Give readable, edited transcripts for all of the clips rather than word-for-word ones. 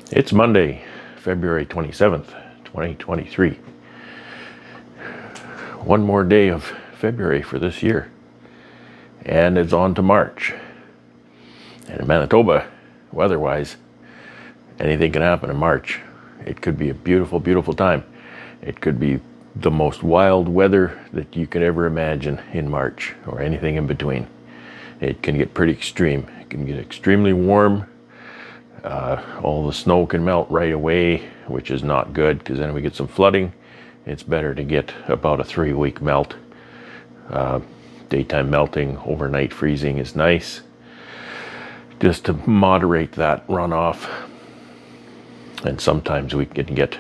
It's Monday, February 27th, 2023. One more day of February for this year, and it's on to March. And in Manitoba, weather-wise, anything can happen in March. It could be a beautiful, beautiful time. It could be the most wild weather that you could ever imagine in March, or anything in between. It can get pretty extreme. It can get extremely warm. All the snow can melt right away, which is not good because then we get some flooding. It's better to get about a 3-week melt. Daytime melting, overnight freezing is nice, just to moderate that runoff. And sometimes we can get,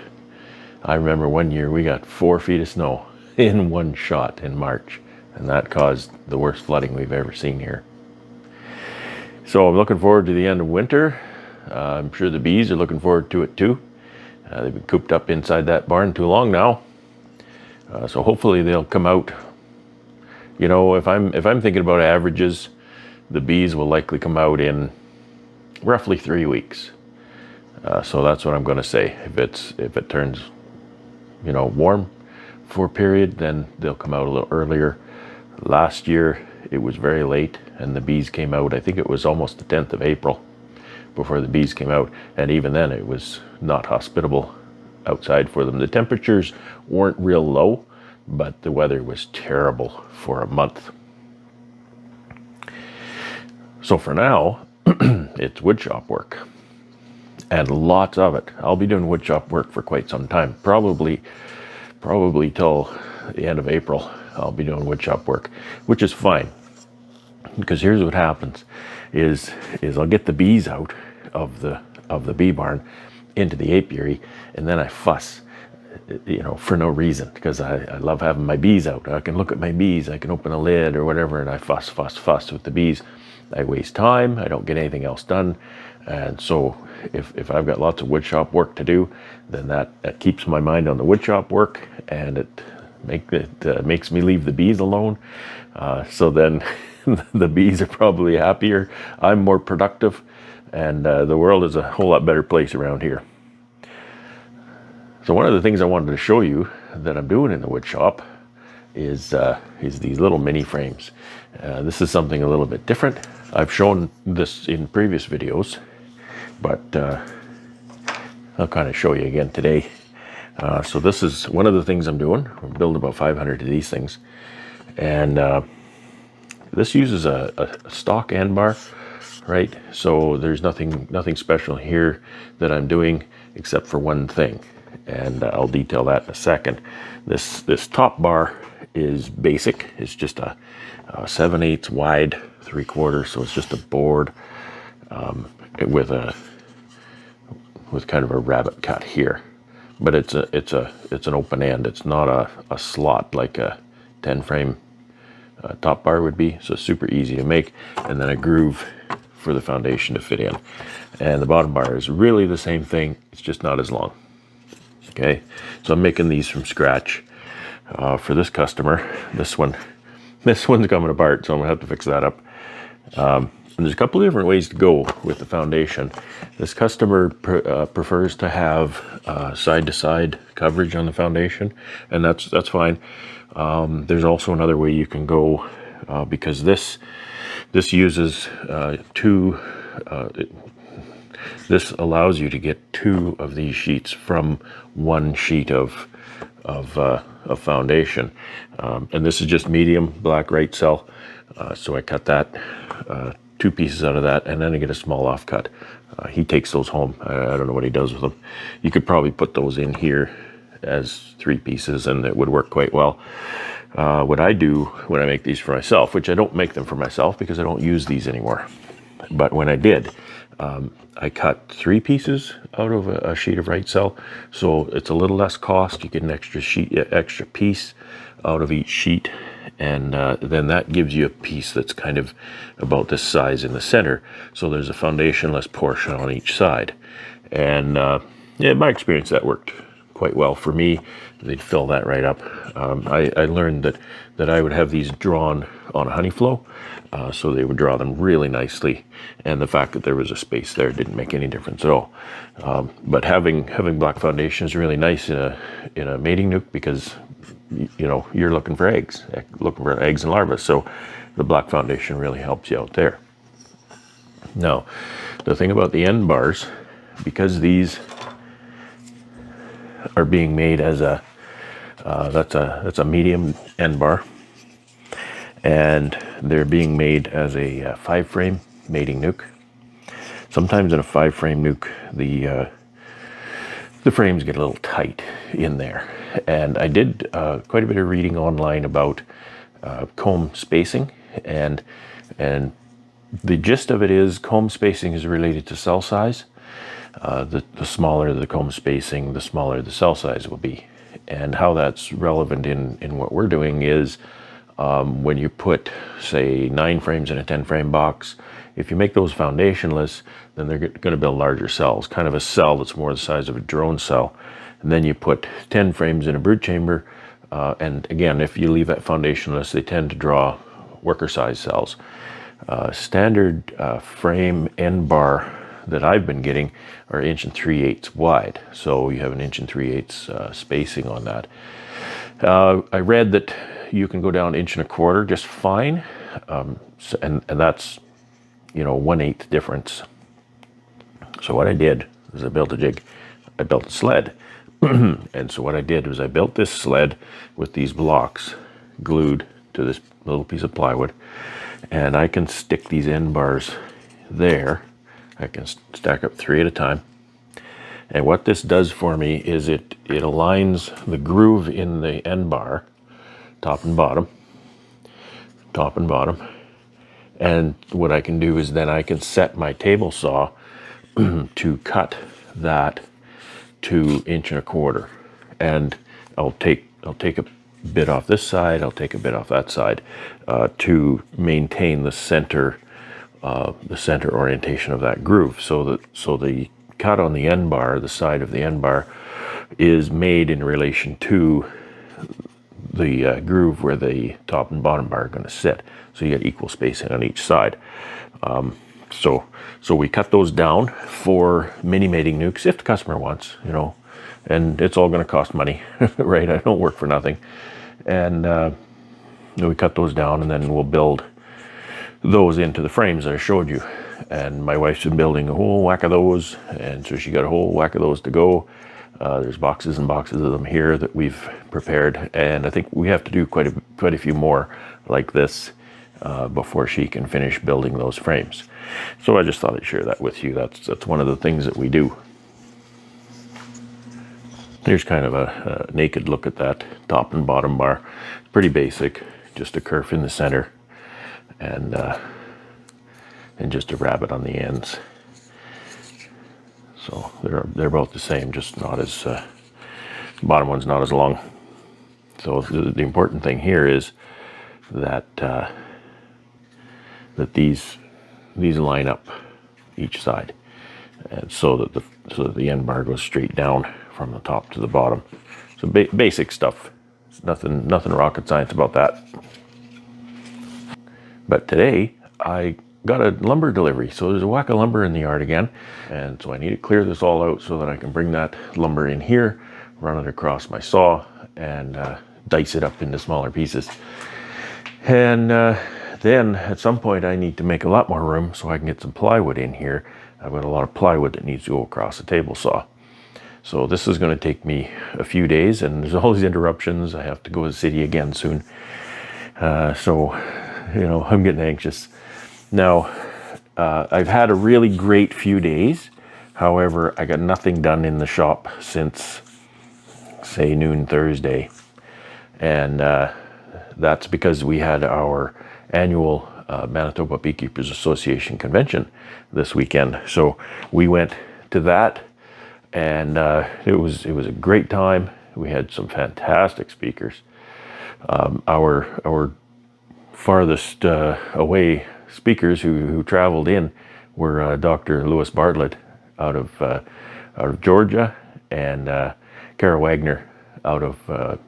I remember one year we got 4 feet of snow in one shot in March, and that caused the worst flooding we've ever seen here. So I'm looking forward to the end of winter. I'm sure the bees are looking forward to it too. They've been cooped up inside that barn too long now. So hopefully they'll come out. You know, if I'm thinking about averages, the bees will likely come out in roughly 3 weeks. So that's what I'm going to say. If it turns, warm for a period, then they'll come out a little earlier. Last year it was very late, and the bees came out. I think it was almost the 10th of April before the bees came out, and even then it was not hospitable outside for them. The temperatures weren't real low, but the weather was terrible for a month. So for now, it's woodshop work, and lots of it. I'll be doing woodshop work for quite some time, probably till the end of April. I'll be doing woodshop work, which is fine, because here's what happens: is I'll get the bees out of the bee barn into the apiary, and then I fuss, for no reason, because I love having my bees out. I can look at my bees, I can open a lid or whatever, and I fuss with the bees. I waste time, I don't get anything else done. And so if I've got lots of woodshop work to do, then that keeps my mind on the woodshop work, and it makes me leave the bees alone. So then the bees are probably happier, I'm more productive, and the world is a whole lot better place around here. So one of the things I wanted to show you that I'm doing in the wood shop is these little mini frames. This is something a little bit different. I've shown this in previous videos, but I'll kind of show you again today. So this is one of the things I'm doing. We're building about 500 of these things, and this uses a stock end bar, right? So there's nothing special here that I'm doing except for one thing, and I'll detail that in a second. This top bar is basic. It's just a 7/8 wide 3/4, so it's just a board with kind of a rabbet cut here, but it's an open end. It's not a slot like a 10 frame top bar would be. So it's super easy to make, and then a groove for the foundation to fit in. And the bottom bar is really the same thing, it's just not as long. Okay, so I'm making these from scratch for this customer. This one's coming apart, so I'm gonna have to fix that up. And there's a couple of different ways to go with the foundation. This customer prefers to have side-to-side coverage on the foundation, and that's fine. There's also another way you can go, because this uses this allows you to get 2 of these sheets from one sheet of foundation, and this is just medium black right cell. So I cut that 2 pieces out of that, and then I get a small offcut. He takes those home. I don't know what he does with them. You could probably put those in here as 3 pieces, and it would work quite well. What I do when I make these for myself, which I don't make them for myself because I don't use these anymore, but when I did, I cut 3 pieces out of a sheet of right cell, so it's a little less cost. You get an extra piece out of each sheet, and then that gives you a piece that's kind of about this size in the center, so there's a foundationless portion on each side. And in my experience, that worked quite well for me. They'd fill that right up. I learned that I would have these drawn on a honey flow, so they would draw them really nicely, and the fact that there was a space there didn't make any difference at all. But having black foundation is really nice in a mating nuc, because you're looking for eggs and larvae, so the black foundation really helps you out there. Now, the thing about the end bars, because these are being made as that's a medium end bar, and they're being made as a 5-frame mating nuc. Sometimes in a 5-frame nuc, the frames get a little tight in there, and I did quite a bit of reading online about comb spacing, and the gist of it is comb spacing is related to cell size. The smaller the comb spacing, the smaller the cell size will be. And how that's relevant in what we're doing is when you put, say, 9 frames in a 10-frame box, if you make those foundationless, then they're going to build larger cells, kind of a cell that's more the size of a drone cell. And then you put 10 frames in a brood chamber, and again, if you leave that foundationless, they tend to draw worker-size cells. Standard frame end bar that I've been getting are 1 3/8 wide, so you have 1 3/8 spacing on that. I read that you can go down 1 1/4 just fine, and that's 1/8 difference. So what I did is I built a sled, and so what I did was I built this sled with these blocks glued to this little piece of plywood, and I can stick these end bars there. I can stack up 3 at a time. And what this does for me is it aligns the groove in the end bar, top and bottom. And what I can do is then I can set my table saw to cut that to 1 1/4. And I'll take a bit off this side, I'll take a bit off that side, to maintain the center orientation of that groove, so the cut on the end bar, the side of the end bar, is made in relation to the groove where the top and bottom bar are going to sit. So you get equal spacing on each side. So we cut those down for mini mating nucs if the customer wants, and it's all going to cost money, right? I don't work for nothing. And we cut those down, and then we'll build those into the frames that I showed you. And my wife's been building a whole whack of those, and so she got a whole whack of those to go. There's boxes and boxes of them here that we've prepared, and I think we have to do quite a few more like this before she can finish building those frames. So I just thought I'd share that with you. That's one of the things that we do. Here's kind of a naked look at that top and bottom bar. Pretty basic, just a kerf in the center, and just a rabbet on the ends. So they're both the same, just not as bottom one's not as long. So the important thing here is that that these line up each side, and so that the end bar goes straight down from the top to the bottom. So basic stuff. It's nothing rocket science about that. But today I got a lumber delivery, so there's a whack of lumber in the yard again, and so I need to clear this all out so that I can bring that lumber in here, run it across my saw, and dice it up into smaller pieces. And then at some point I need to make a lot more room so I can get some plywood in here. I've got a lot of plywood that needs to go across the table saw. So this is going to take me a few days, and there's all these interruptions. I have to go to the city again soon. So I'm getting anxious. Now, I've had a really great few days. However, I got nothing done in the shop since, say, noon Thursday. And that's because we had our annual Manitoba Beekeepers Association convention this weekend. So we went to that, and it was a great time. We had some fantastic speakers. Our farthest away speakers who traveled in were Dr. Lewis Bartlett out of Georgia, and Kara Wagner out of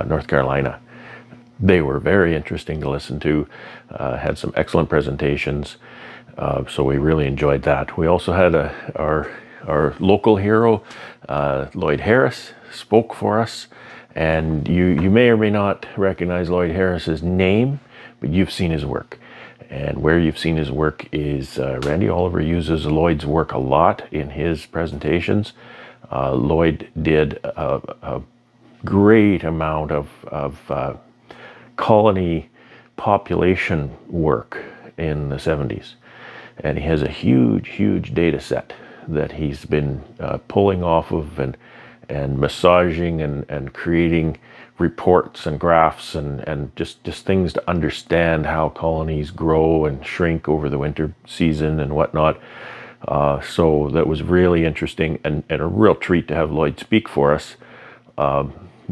North Carolina. They were very interesting to listen to, had some excellent presentations, so we really enjoyed that. We also had our local hero, Lloyd Harris, spoke for us, and you may or may not recognize Lloyd Harris's name, but you've seen his work. And where you've seen his work is Randy Oliver uses Lloyd's work a lot in his presentations. Lloyd did a great amount of colony population work in the 70s. And he has a huge data set that he's been pulling off of and massaging and creating reports and graphs and just things to understand how colonies grow and shrink over the winter season and whatnot. So that was really interesting and a real treat to have Lloyd speak for us,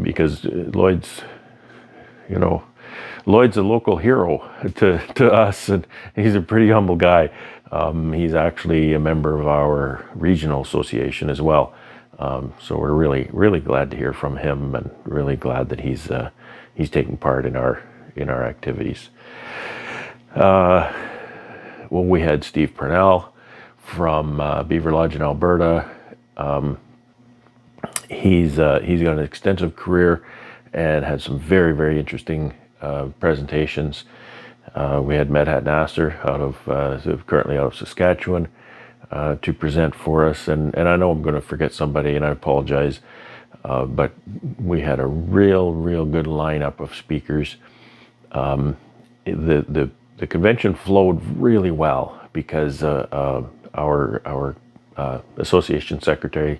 because Lloyd's a local hero to us, and he's a pretty humble guy. He's actually a member of our regional association as well. So we're really glad to hear from him, and really glad that he's taking part in our activities. Well, we had Steve Purnell from Beaver Lodge in Alberta. He's got an extensive career and had some very interesting presentations. We had Medhat Nasser currently out of Saskatchewan to present for us, and I know I'm going to forget somebody, and I apologize, but we had a real good lineup of speakers. The convention flowed really well because our association secretary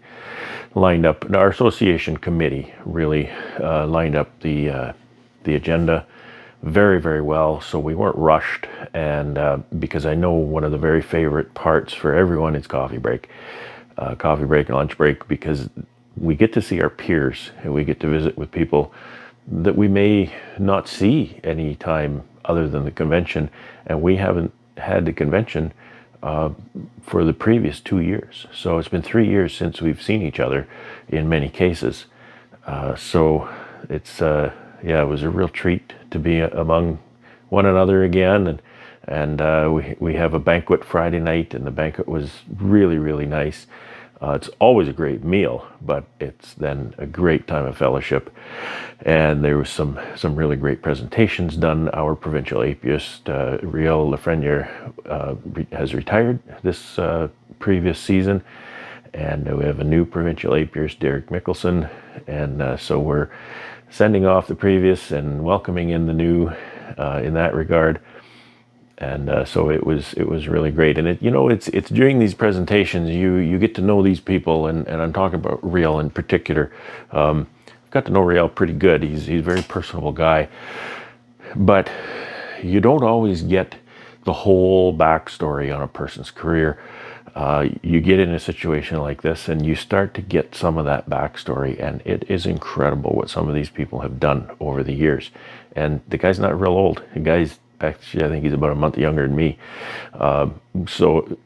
lined up, and our association committee really lined up the agenda very well, so we weren't rushed. And because I know one of the very favorite parts for everyone is coffee break and lunch break, because we get to see our peers and we get to visit with people that we may not see any time other than the convention, and we haven't had the convention for the previous 2 years. So it's been 3 years since we've seen each other in many cases. So it's it was a real treat to be among one another again, and we have a banquet Friday night, and the banquet was really nice. It's always a great meal, but it's then a great time of fellowship, and there was some really great presentations done. Our provincial apiarist, Riel Lafreniere, has retired this previous season, and we have a new provincial apiarist, Derek Mickelson, and so we're sending off the previous and welcoming in the new in that regard. And so it was really great. And it's during these presentations you get to know these people, and I'm talking about Riel in particular. Got to know Riel pretty good. He's a very personable guy, but you don't always get the whole backstory on a person's career. You get in a situation like this and you start to get some of that backstory, and it is incredible what some of these people have done over the years. And the guy's not real old. The guy's actually, I think he's about a month younger than me. So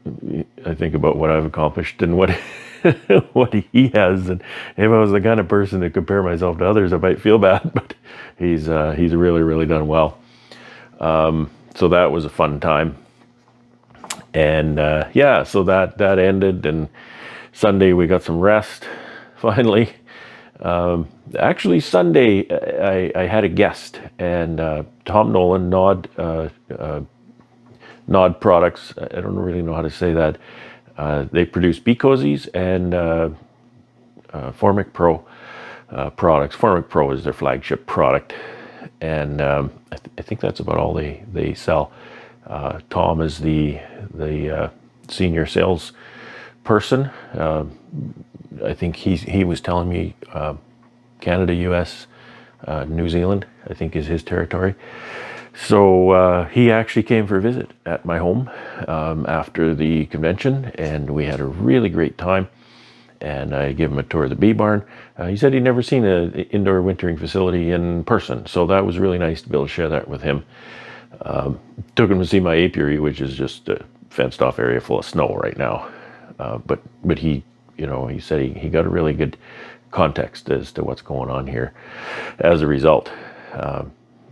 I think about what I've accomplished and what what he has, and if I was the kind of person to compare myself to others, I might feel bad, but he's really done well. So that was a fun time. And so that ended, and Sunday we got some rest finally. Actually, Sunday I had a guest, and Tom Nolan, Nod Products. I don't really know how to say that. They produce Bee Cozies and Formic Pro products. Formic Pro is their flagship product, and I think that's about all they sell. Tom is the senior sales person. I think he was telling me Canada, US, New Zealand, I think is his territory. So he actually came for a visit at my home after the convention, and we had a really great time. And I gave him a tour of the bee barn. He said he'd never seen an indoor wintering facility in person, so that was really nice to be able to share that with him. Took him to see my apiary, which is just a fenced off area full of snow right now. But he you know, he said he got a really good context as to what's going on here as a result.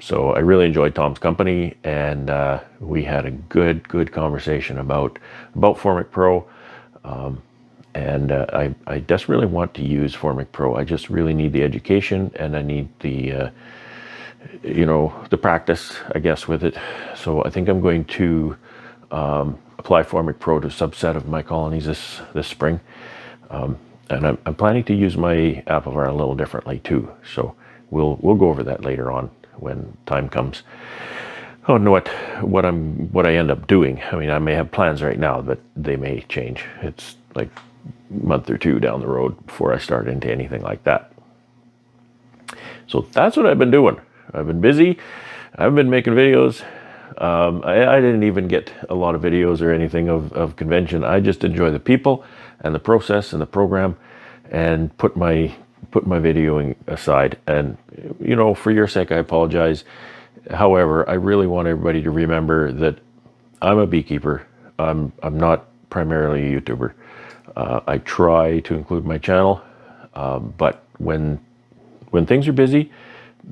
So I really enjoyed Tom's company, and we had a good conversation about Formic Pro. And I desperately want to use Formic Pro. I just really need the education, and I need the you know, the practice, I guess, with it. So I think I'm going to apply Formic Pro to a subset of my colonies this spring. And I'm planning to use my Apivar a little differently too. So we'll go over that later on when time comes. I don't know what I end up doing. I mean, I may have plans right now, but they may change. It's like a month or two down the road before I start into anything like that. So that's what I've been doing. I've been busy. I've been making videos. I didn't even get a lot of videos or anything of convention. I just enjoy the people and the process and the program, and put my videoing aside. And, you know, for your sake, I apologize. However, I really want everybody to remember that I'm a beekeeper. I'm not primarily a YouTuber. I try to include my channel, but when things are busy,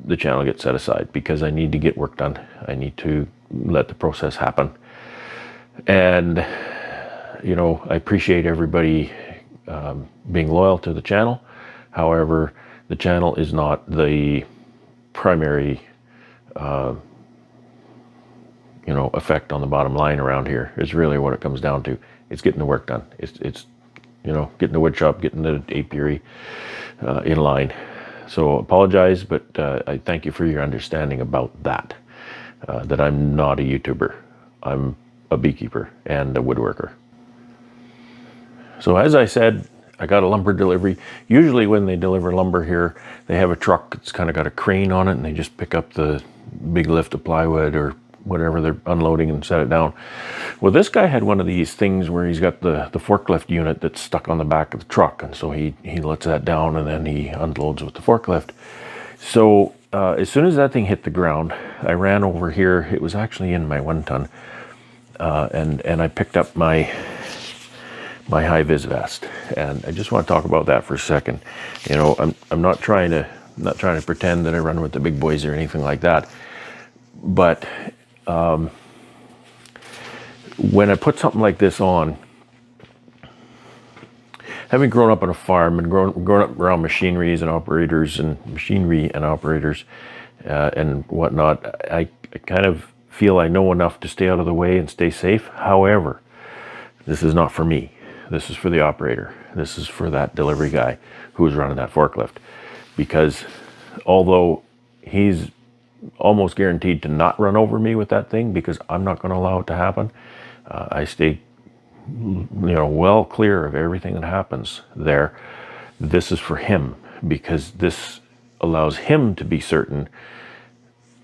the channel gets set aside because I need to get work done. I need to let the process happen. And, you know, I appreciate everybody being loyal to the channel. However, the channel is not the primary, you know, effect on the bottom line around here. It's really what it comes down to. It's getting the work done. It's you know, getting the wood shop, getting the apiary in line. So apologize, but I thank you for your understanding about that, that I'm not a YouTuber. I'm a beekeeper and a woodworker. So as I said, I got a lumber delivery. Usually when they deliver lumber here, they have a truck that's kind of got a crane on it, and they just pick up the big lift of plywood or whatever they're unloading and set it down. Well, this guy had one of these things where he's got the forklift unit that's stuck on the back of the truck, and so he lets that down and then he unloads with the forklift. So as soon as that thing hit the ground, I ran over here. It was actually in my 1 ton, and I picked up my high-vis vest, and I just want to talk about that for a second. You know, I'm not trying to pretend that I run with the big boys or anything like that, but when I put something like this on, having grown up on a farm and grown up around machinery and operators and whatnot, I kind of feel I know enough to stay out of the way and stay safe. However, this is not for me. This is for the operator. This is for that delivery guy who's running that forklift, because although he's almost guaranteed to not run over me with that thing, because I'm not going to allow it to happen, I stay, you know, well clear of everything that happens there. This is for him, because this allows him to be certain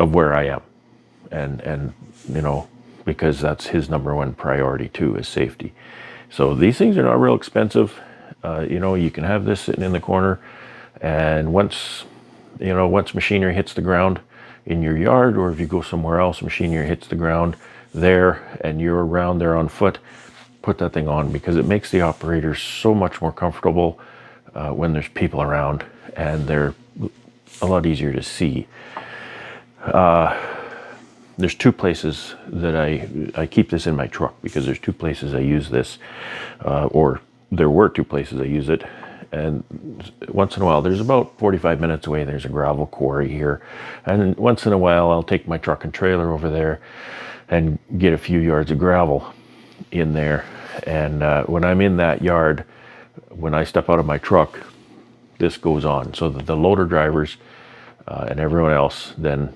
of where I am, and you know, because that's his number one priority too, is safety. So these things are not real expensive. You know, you can have this sitting in the corner, and once machinery hits the ground in your yard, or if you go somewhere else, machinery hits the ground there and you're around there on foot, put that thing on, because it makes the operators so much more comfortable when there's people around, and they're a lot easier to see. There's 2 places that I keep this in my truck, because there's 2 places I use this, or there were 2 places I use it. And once in a while, there's about 45 minutes away, there's a gravel quarry here. And once in a while, I'll take my truck and trailer over there and get a few yards of gravel in there. And when I'm in that yard, when I step out of my truck, this goes on. So that the loader drivers and everyone else then,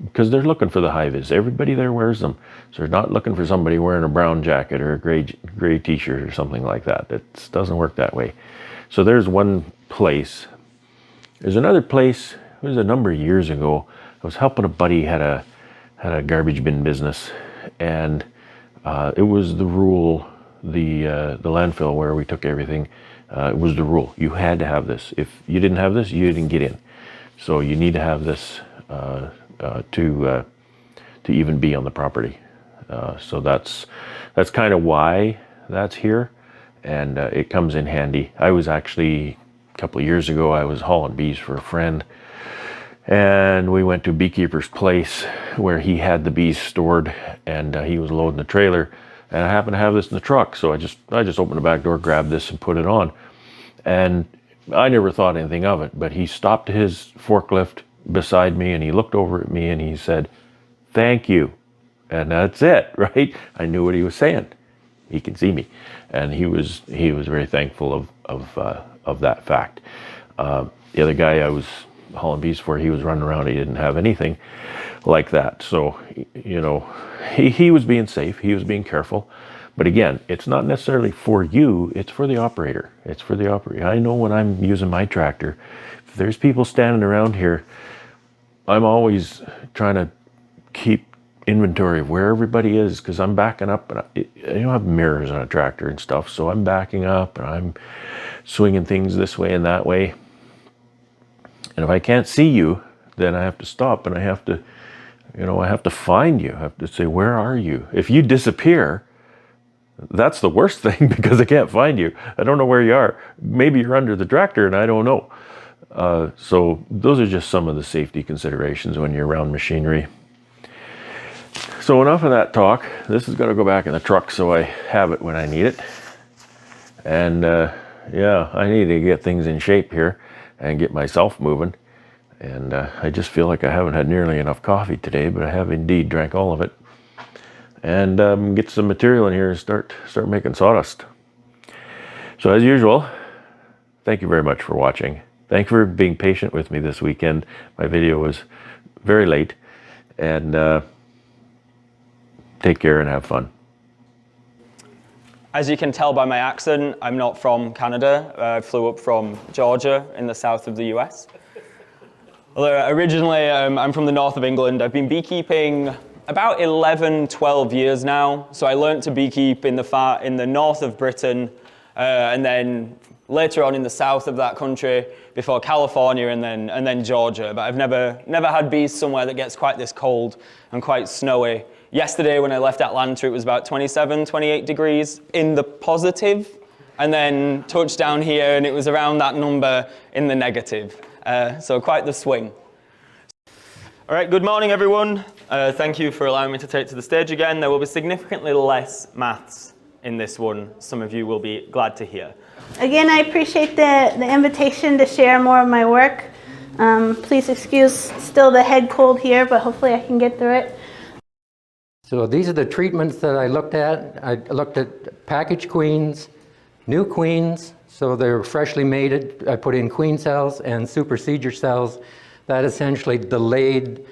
because they're looking for the high-vis. Everybody there wears them. So they're not looking for somebody wearing a brown jacket or a gray t-shirt or something like that. It doesn't work that way. So there's one place. There's another place. It was a number of years ago. I was helping a buddy had a garbage bin business, and it was the rule, the landfill where we took everything, it was the rule. You had to have this. If you didn't have this, you didn't get in. So you need to have this to even be on the property. So that's kind of why that's here. and it comes in handy. I was actually, a couple of years ago, I was hauling bees for a friend, and we went to a beekeeper's place where he had the bees stored, and he was loading the trailer, and I happened to have this in the truck, so I just opened the back door, grabbed this, and put it on. And I never thought anything of it, but he stopped his forklift beside me, and he looked over at me, and he said, "Thank you." And that's it, right? I knew what he was saying. He can see me, and he was very thankful of that fact. The other guy I was hauling bees for, he was running around. He didn't have anything like that. So, you know, he was being safe. He was being careful. But again, it's not necessarily for you. It's for the operator. It's for the operator. I know when I'm using my tractor, if there's people standing around here, I'm always trying to keep inventory of where everybody is, because I'm backing up, and I don't have mirrors on a tractor and stuff, so I'm backing up and I'm swinging things this way and that way. And if I can't see you, then I have to stop, and I have to, you know, I have to find you. I have to say, where are you? If you disappear, that's the worst thing, because I can't find you. I don't know where you are. Maybe you're under the tractor and I don't know. So those are just some of the safety considerations when you're around machinery. So enough of that talk. This is going to go back in the truck so I have it when I need it. And yeah, I need to get things in shape here and get myself moving. And I just feel like I haven't had nearly enough coffee today, but I have indeed drank all of it. And get some material in here and start making sawdust. So as usual, thank you very much for watching. Thank you for being patient with me this weekend. My video was very late. And take care and have fun. As you can tell by my accent, I'm not from Canada. I flew up from Georgia in the south of the US. Although originally I'm from the north of England. I've been beekeeping about 11, 12 years now. So I learned to beekeep in the north of Britain, and then later on in the south of that country, before California and then Georgia. But I've never had bees somewhere that gets quite this cold and quite snowy. Yesterday when I left Atlanta, it was about 27, 28 degrees in the positive, and then touched down here and it was around that number in the negative. So quite the swing. All right, good morning everyone. Thank you for allowing me to take to the stage again. There will be significantly less maths in this one. Some of you will be glad to hear. Again, I appreciate the invitation to share more of my work. Please excuse still the head cold here, but hopefully I can get through it. So these are the treatments that I looked at. I looked at packaged queens, new queens, so they're freshly mated. I put in queen cells and supersedure cells. That essentially delayed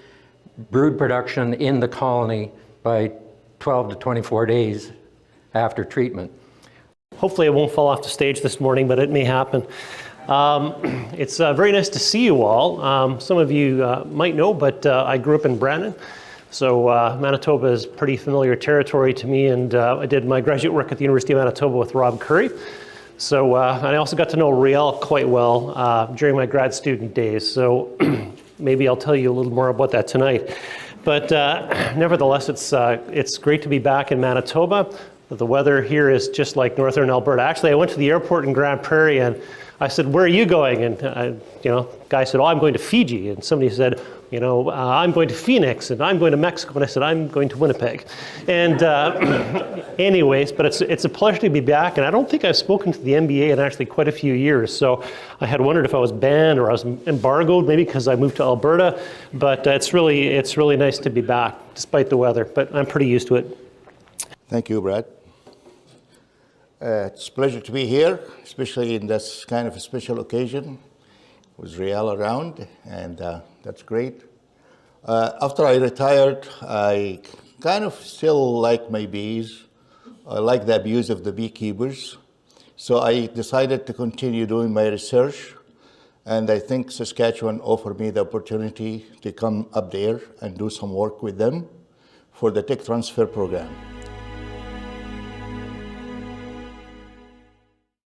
brood production in the colony by 12 to 24 days after treatment. Hopefully I won't fall off the stage this morning, but it may happen. It's very nice to see you all. Some of you might know, but I grew up in Brandon. So Manitoba is pretty familiar territory to me, and I did my graduate work at the University of Manitoba with Rob Curry. So I also got to know Riel quite well during my grad student days. So maybe I'll tell you a little more about that tonight. But nevertheless, it's great to be back in Manitoba. The weather here is just like northern Alberta. Actually, I went to the airport in Grand Prairie and I said, "Where are you going?" And the guy said, "Oh, I'm going to Fiji." And somebody said, "I'm going to Phoenix," and I'm going to Mexico. And I said, "I'm going to Winnipeg." And anyways, but it's a pleasure to be back. And I don't think I've spoken to the NBA in actually quite a few years. So I had wondered if I was banned or I was embargoed, maybe because I moved to Alberta. But it's really nice to be back, despite the weather. But I'm pretty used to it. Thank you, Brad. It's a pleasure to be here, especially in this kind of a special occasion with Riel around, and that's great. After I retired, I kind of still like my bees. I like the abuse of the beekeepers. So I decided to continue doing my research, and I think Saskatchewan offered me the opportunity to come up there and do some work with them for the tech transfer program.